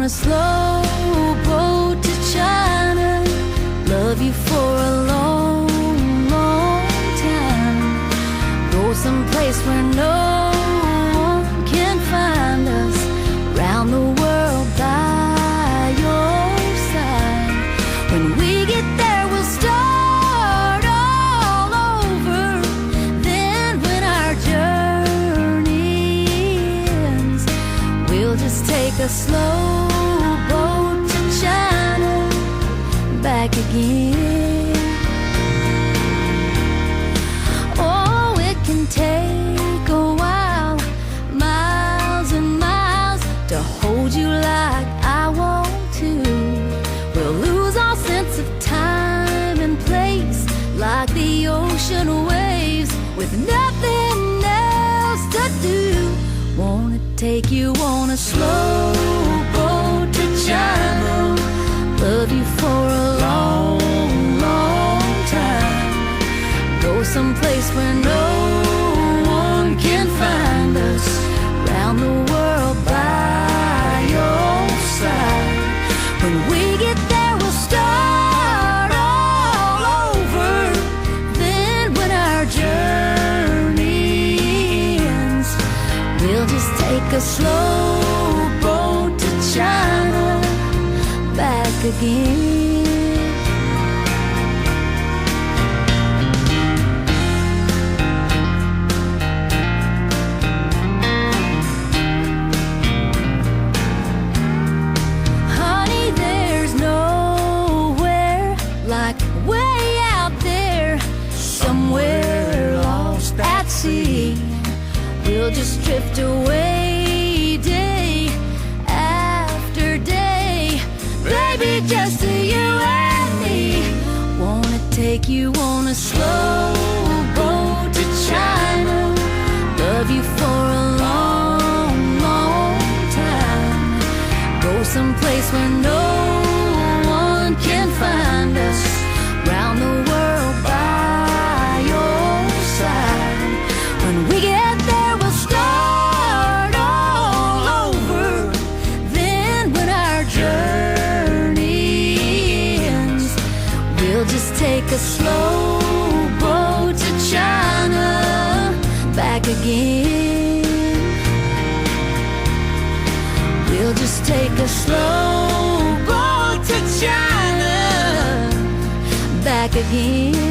a slow boat to China, love you for a long, long time. Go someplace where no one can find us, round the world by your side. When we get there, we'll start all over. Then when our journey ends, we'll just take a slow boat to China, back again. Oh, it can take a while, miles and miles, to hold you like I want to. We'll lose all sense of time and place, like the ocean waves, with nothing else to do. Wanna take you on a slow boat to China, love you for a long, long time. Go someplace where no one can find us, round the world by your side. When we get there, we'll start all over. Then when our journey ends, we'll just take a slow boat to China, back again. Honey, there's nowhere like way out there, somewhere lost at sea. We'll just drift away day after day, baby, just you and me. Wanna take you on a slow boat to China, love you for a long, long time. Go someplace where no one can find us, round the world by your side. When we get there, we'll start all over. Then when our journey ends, we'll just take a slow boat to China, back again. We'll just take a slow boat to China, back again.